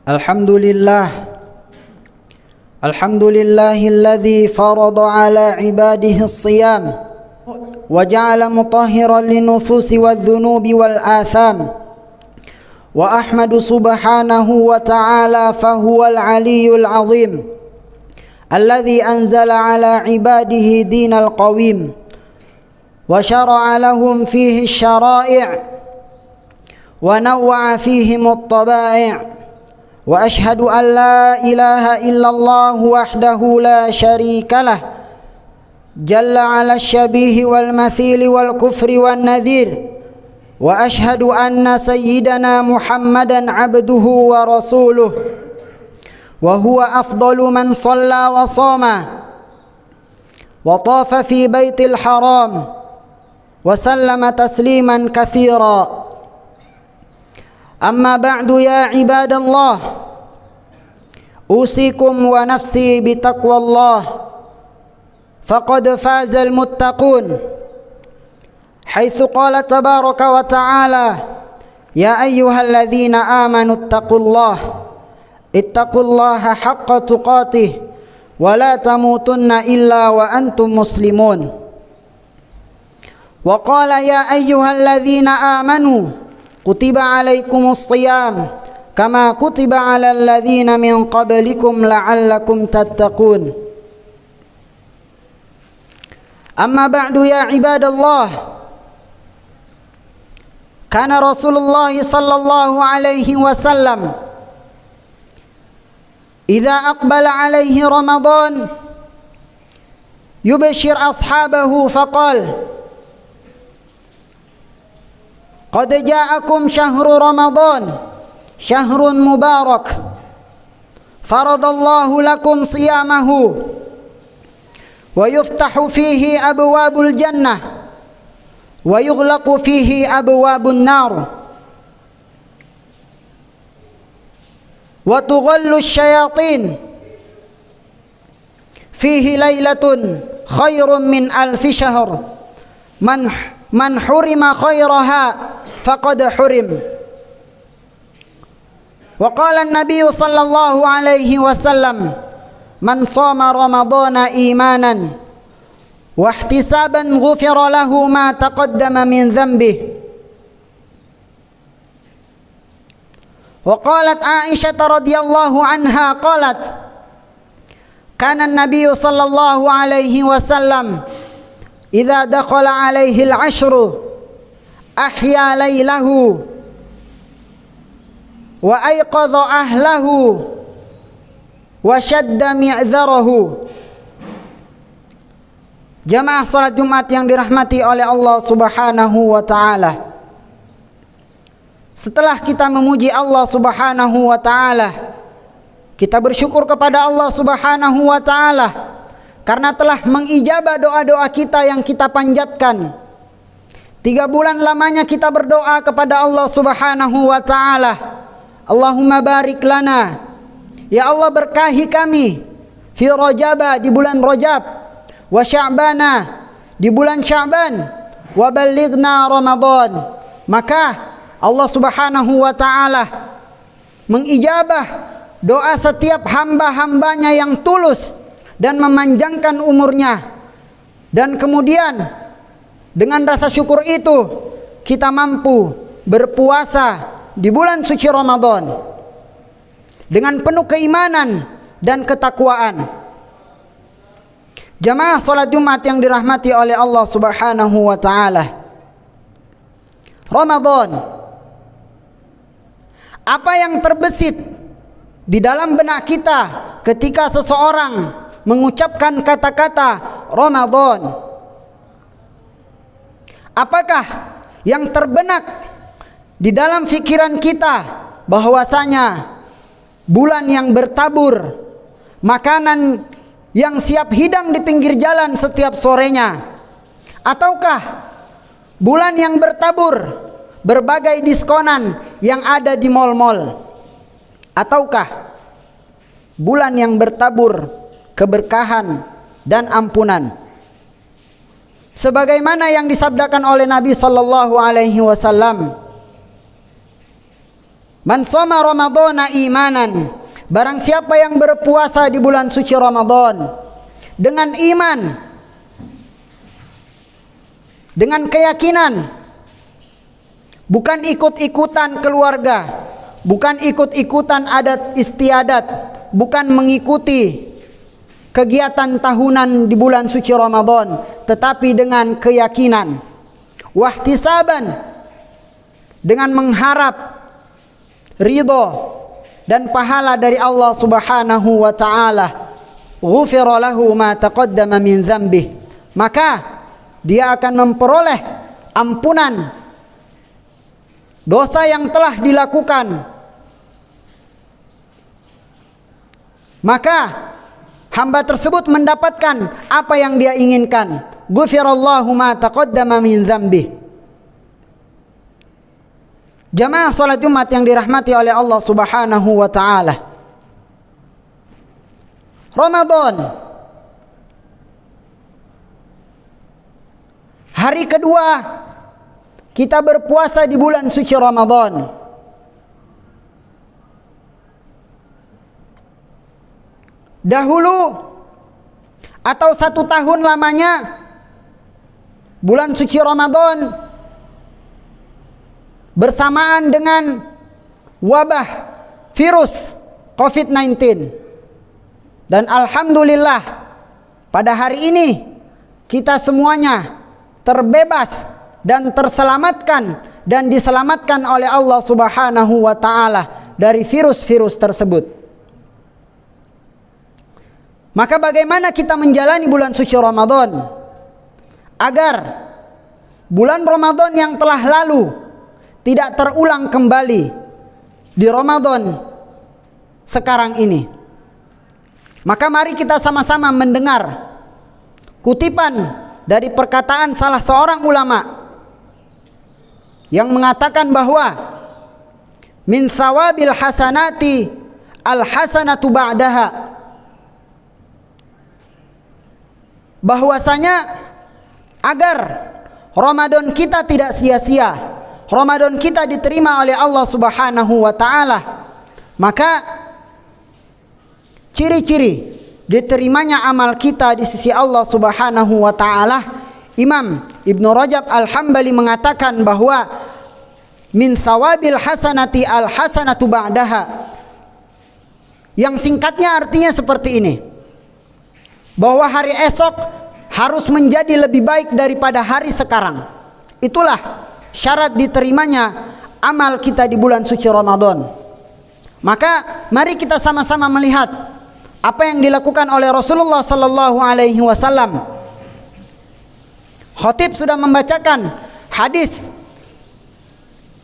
Alhamdulillah. Alhamdulillahilladzi farada ala ibadihi as-siyam wa ja'ala mutahhiran linufusi wadh-dhunubi wal atham. Wa ahmadu subhanahu wa ta'ala fahuwal aliyyul azim alladzi anzala ala ibadihi dinal qawim wa syara'a lahum fihi asy-syara'i' wa nawwa'a fihim at-taba'i'. Wa ashhadu an la ilaha illallah wahdahu la syarika lah jalla ala syabihi wal mathili wal kufri wan nadhir. Wa ashhadu anna sayyidana Muhammadan abduhu wa rasuluh wa huwa afdalu man shalla wa shama wa tafa fi baitil haram wa sallama tasliman katsira. Amma ba'du ya ibadallah, usikum wa nafsi bitaqwallah, faqad fazal muttaqun, haitsu qala tabaraka wa ta'ala, ya ayyuhalladzina amanu ittaqullaha haqqa tuqatih wa la tamutunna illa wa antum muslimun. Wa qala ya ayyuhalladzina amanu kutiba alaikumus shiyam kama kutiba alal ladzina min qablikum la'allakum tattaqun. Amma ba'du ya ibadallah, kana Rasulullah sallallahu alaihi wasallam idza aqbala alaihi Ramadan yubashshir ashabahu faqala qad ja'akum syahru Ramadan syahrun mubarak faradallahu lakum siyamahu wa yuftahu fihi abwabul jannah wa yughlaqu fihi abwabun nar wa tughallu syayatin fihi lailatun khairun min alfi syahr man hurima khairaha faqad hurim. Wa qala an-nabiy sallallahu alaihi wasallam man shama ramadhana imanan wa ihtisaban ghufira lahu ma taqaddama min dhanbihi. Wa qalat Aisyah radhiyallahu anha qalat kana an-nabiy sallallahu alaihi wasallam idza dakhala alaihi al-'ashru ahya laylahu wa ayqadha ahlahu wa shadda mi'zarahu. Jamaah salat Jumat yang dirahmati oleh Allah Subhanahu wa taala, setelah kita memuji Allah Subhanahu wa taala, kita bersyukur kepada Allah Subhanahu wa taala karena telah mengijabah doa-doa kita yang kita panjatkan. 3 bulan lamanya kita berdoa kepada Allah Subhanahu wa ta'ala, Allahumma barik lana, ya Allah berkahi kami, fi Rajaba di bulan Rajab, wa Sya'bana di bulan Sya'ban, wa ballighna Ramadan. Maka Allah Subhanahu wa ta'ala mengijabah doa setiap hamba-hambanya yang tulus dan memanjangkan umurnya. Dan kemudian dengan rasa syukur itu kita mampu berpuasa di bulan suci Ramadan dengan penuh keimanan dan ketakwaan. Jamaah salat Jumat yang dirahmati oleh Allah Subhanahu wa taala, Ramadan, apa yang terbesit di dalam benak kita ketika seseorang mengucapkan kata-kata Ramadan? Apakah yang terbenak di dalam pikiran kita bahwasanya bulan yang bertabur, makanan yang siap hidang di pinggir jalan setiap sorenya? Ataukah bulan yang bertabur berbagai diskonan yang ada di mal-mal? Ataukah bulan yang bertabur keberkahan dan ampunan? Sebagaimana yang disabdakan oleh Nabi sallallahu alaihi wasallam, Man shoma ramadhana imanan, barang siapa yang berpuasa di bulan suci Ramadan dengan iman, dengan keyakinan, bukan ikut-ikutan keluarga, bukan ikut-ikutan adat istiadat, bukan mengikuti kegiatan tahunan di bulan suci Ramadan, tetapi dengan keyakinan, wahtisaban, dengan mengharap ridho dan pahala dari Allah Subhanahu wa taala, ghufira lahu ma taqaddama min dzambih, maka dia akan memperoleh ampunan dosa yang telah dilakukan. Maka hamba tersebut mendapatkan apa yang dia inginkan. Ghufirallahu ma taqaddama min dzambih. Jamaah salat Jumat yang dirahmati oleh Allah Subhanahu wa taala. Ramadan, hari kedua kita berpuasa di bulan suci Ramadan. Dahulu atau 1 tahun lamanya bulan suci Ramadan bersamaan dengan wabah virus COVID-19. Dan alhamdulillah pada hari ini kita semuanya terbebas dan terselamatkan dan diselamatkan oleh Allah Subhanahu wa taala dari virus-virus tersebut. Maka bagaimana kita menjalani bulan suci Ramadan agar bulan Ramadan yang telah lalu tidak terulang kembali di Ramadan sekarang ini? Maka mari kita sama-sama mendengar kutipan dari perkataan salah seorang ulama yang mengatakan bahwa min sawabil hasanati al hasanatu ba'daha, bahwasanya agar Ramadan kita tidak sia-sia, Ramadan kita diterima oleh Allah Subhanahu wa taala, maka ciri-ciri diterimanya amal kita di sisi Allah Subhanahu wa taala, Imam Ibnu Rajab Al-Hambali mengatakan bahwa min sawabil hasanati al hasanatu ba'daha, yang singkatnya artinya seperti ini, bahwa hari esok harus menjadi lebih baik daripada hari sekarang. Itulah syarat diterimanya amal kita di bulan suci Ramadan. Maka mari kita sama-sama melihat apa yang dilakukan oleh Rasulullah sallallahu alaihi wasallam. Khatib sudah membacakan hadis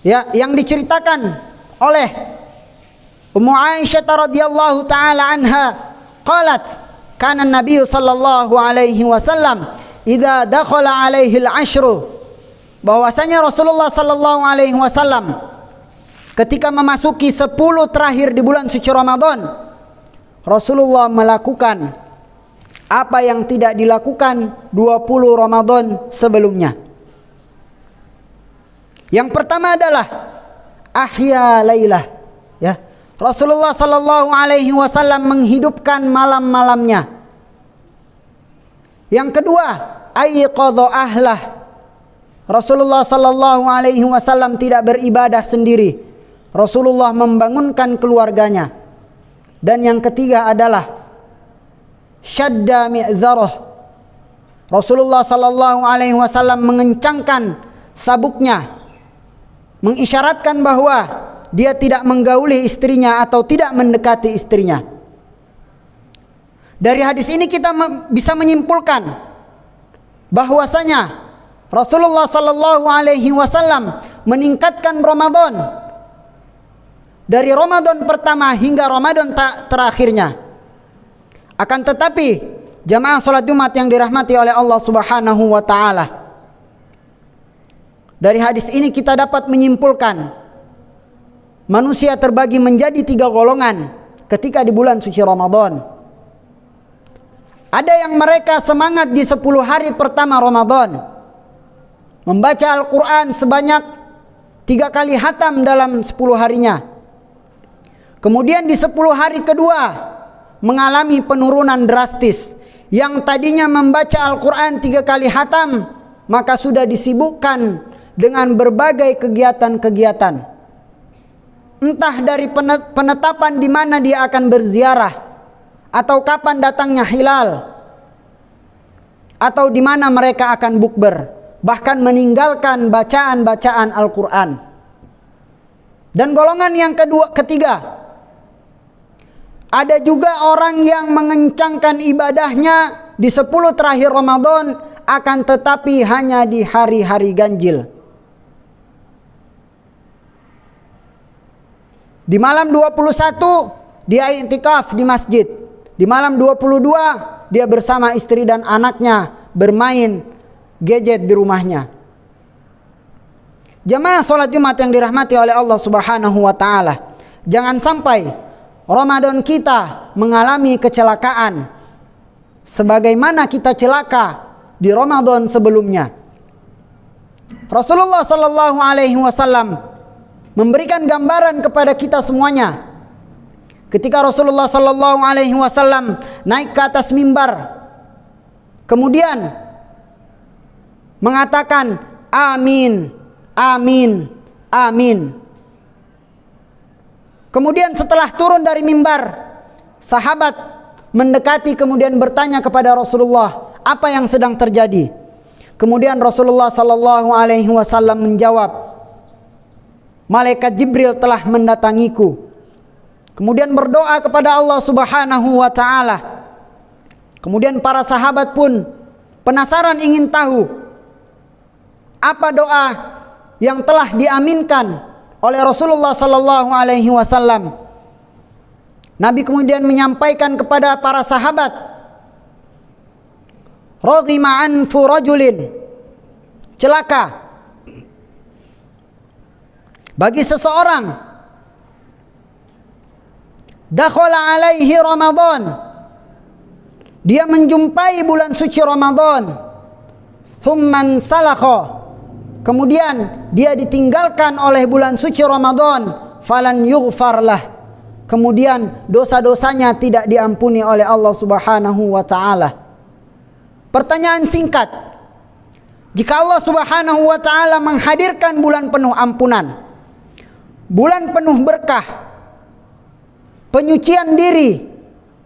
yang diceritakan oleh Ummu Aisyah radhiyallahu taala anha, qalat kana an-nabiy sallallahu alaihi wasallam idza dakhala alaihi al-ashru, bahwasanya Rasulullah sallallahu alaihi wasallam ketika memasuki 10 terakhir di bulan suci Ramadan, Rasulullah melakukan apa yang tidak dilakukan 20 Ramadan sebelumnya. Yang pertama adalah ahya lailah, ya. Rasulullah sallallahu alaihi wasallam menghidupkan malam-malamnya. Yang kedua, aiqadha ahlah. Rasulullah sallallahu alaihi wasallam tidak beribadah sendiri. Rasulullah membangunkan keluarganya. Dan yang ketiga adalah syadda mi'zarah. Rasulullah sallallahu alaihi wasallam mengencangkan sabuknya, mengisyaratkan bahwa dia tidak menggauli istrinya atau tidak mendekati istrinya. Dari hadis ini kita bisa menyimpulkan bahwasanya Rasulullah sallallahu alaihi wasallam meningkatkan Ramadan dari Ramadan pertama hingga Ramadan terakhirnya. Akan tetapi jamaah salat Jumat yang dirahmati oleh Allah Subhanahu wa taala, dari hadis ini kita dapat menyimpulkan manusia terbagi menjadi 3 golongan ketika di bulan suci Ramadan. Ada yang mereka semangat di 10 hari pertama Ramadan, membaca Al-Quran sebanyak 3 kali hatam dalam 10 harinya. Kemudian di 10 hari kedua mengalami penurunan drastis. Yang tadinya membaca Al-Quran 3 kali khatam, maka sudah disibukkan dengan berbagai kegiatan-kegiatan. Entah dari penetapan di mana dia akan berziarah, atau kapan datangnya hilal, atau di mana mereka akan bukber, bahkan meninggalkan bacaan-bacaan Al-Quran. Dan golongan yang ketiga, ada juga orang yang mengencangkan ibadahnya di 10 terakhir Ramadan, akan tetapi hanya di hari-hari ganjil. Di malam 21 dia i'tikaf di masjid. Di malam 22 dia bersama istri dan anaknya bermain gadget di rumahnya. Jamaah salat Jumat yang dirahmati oleh Allah Subhanahu wa taala, jangan sampai Ramadan kita mengalami kecelakaan sebagaimana kita celaka di Ramadan sebelumnya. Rasulullah sallallahu alaihi wasallam memberikan gambaran kepada kita semuanya ketika Rasulullah sallallahu alaihi wasallam naik ke atas mimbar, kemudian mengatakan amin, amin, amin. Kemudian setelah turun dari mimbar, sahabat mendekati kemudian bertanya kepada Rasulullah, apa yang sedang terjadi? Kemudian Rasulullah sallallahu alaihi wasallam menjawab, malaikat Jibril telah mendatangiku. Kemudian berdoa kepada Allah Subhanahu wa taala. Kemudian para sahabat pun penasaran ingin tahu apa doa yang telah diaminkan oleh Rasulullah sallallahu alaihi wasallam. Nabi kemudian menyampaikan kepada para sahabat, radhima anfu rajulin, celaka bagi seseorang dakhala alaihi Ramadan, dia menjumpai bulan suci Ramadan, thumman salakha, kemudian dia ditinggalkan oleh bulan suci Ramadan, falan yughfar lah, kemudian dosa-dosanya tidak diampuni oleh Allah Subhanahu wa taala. Pertanyaan singkat, jika Allah Subhanahu wa taala menghadirkan bulan penuh ampunan, bulan penuh berkah, penyucian diri,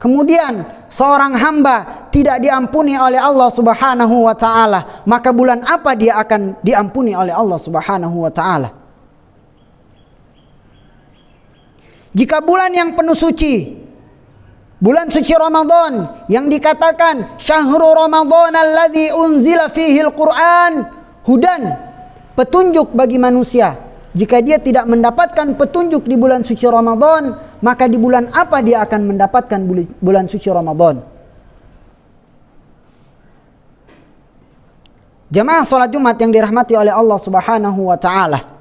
kemudian seorang hamba tidak diampuni oleh Allah Subhanahu wa taala, maka bulan apa dia akan diampuni oleh Allah Subhanahu wa taala? Jika bulan yang penuh suci, bulan suci Ramadan yang dikatakan syahrul Ramadan alladzi unzila fihi al-Qur'an hudan, petunjuk bagi manusia. Jika dia tidak mendapatkan petunjuk di bulan suci Ramadan, maka di bulan apa dia akan mendapatkan bulan suci Ramadan? Jamaah salat Jumat yang dirahmati oleh Allah Subhanahu wa taala.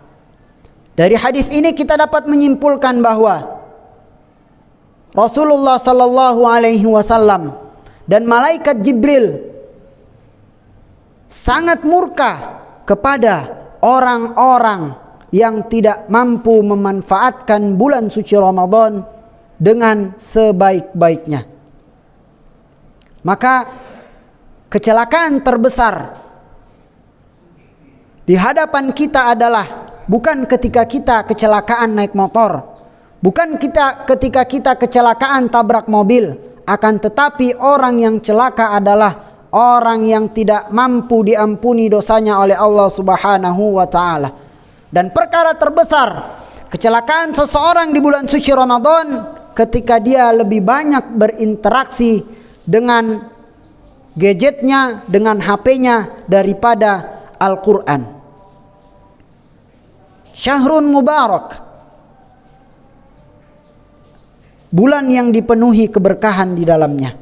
Dari hadis ini kita dapat menyimpulkan bahwa Rasulullah sallallahu alaihi wasallam dan malaikat Jibril sangat murka kepada orang-orang yang tidak mampu memanfaatkan bulan suci Ramadan dengan sebaik-baiknya. Maka kecelakaan terbesar di hadapan kita adalah bukan ketika kita kecelakaan naik motor, bukan ketika kita kecelakaan tabrak mobil, akan tetapi orang yang celaka adalah orang yang tidak mampu diampuni dosanya oleh Allah Subhanahu wa taala. Dan perkara terbesar kecelakaan seseorang di bulan suci Ramadan ketika dia lebih banyak berinteraksi dengan gadgetnya, dengan HP-nya daripada Al-Quran. Syahrun Mubarak, bulan yang dipenuhi keberkahan di dalamnya.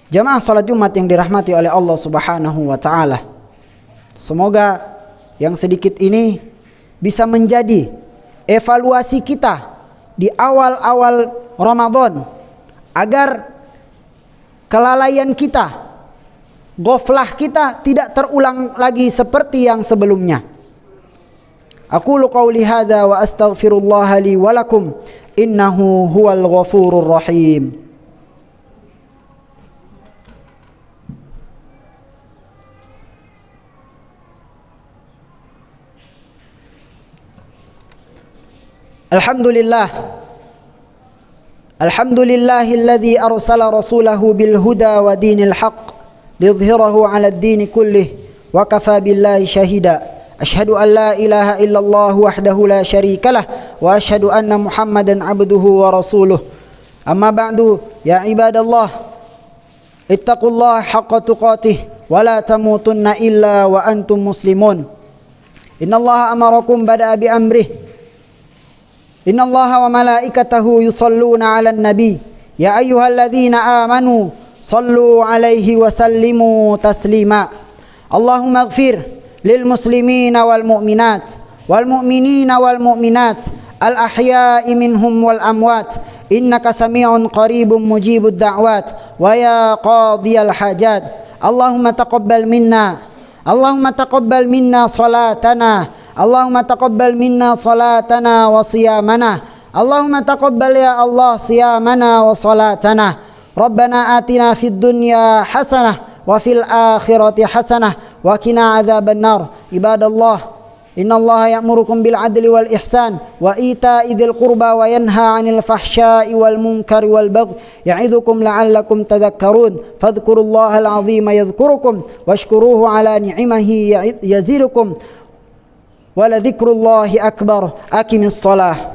Jamaah salat Jumat yang dirahmati oleh Allah Subhanahu wa taala, semoga yang sedikit ini bisa menjadi evaluasi kita di awal-awal Ramadan, agar kelalaian kita, ghaflah kita tidak terulang lagi seperti yang sebelumnya. Aqulu qawli hadza wa astaghfirullah li wa lakum innahu huwal ghafurur rahim. Alhamdulillahilladzi arsala rasulahu bil huda wa dinil haqq lidhhirahu 'alad dini kullih wa kafa billahi shahida. Asyhadu an la ilaha illallah wahdahu la syarikalah wa asyhadu anna Muhammadan 'abduhu wa rasuluh. Amma ba'du, ya ibadallah, ittaqullaha haqqa tuqatih wa la tamutunna illa wa antum muslimun. Innallaha amarakum bada'a bi amrih. Innallaha wa malaikatahu yusalluna 'alan nabi ya ayyuhalladzina amanu sallu 'alaihi wa sallimu taslima. Allahumma ighfir lil muslimina wal mu'minat wal mu'minina wal mu'minat al ahya'i minhum wal amwat innaka sami'un qaribun mujibud da'wat wa ya qadiyal hajat. Allahumma taqabbal minna salatana. Allahumma taqabbal minna salatana wa siyamana. Allahumma taqabbal ya Allah siyamana wa salatana. Rabbana atina fid dunya hasanah wa fil akhirati hasanah wa qina adzaban nar. Ibadallah, innallaha ya'murukum bil adli wal ihsan wa ita'i dzil qurba wa yanha 'anil fahsya'i wal munkari wal baghi ya'idzukum la'allakum tadhakkarun. Fadhkurullahal 'azima yadhkurukum washkuruhu 'ala ni'amihi yazidukum. Wa la dzikrullahi akbar. Aqimis shalah.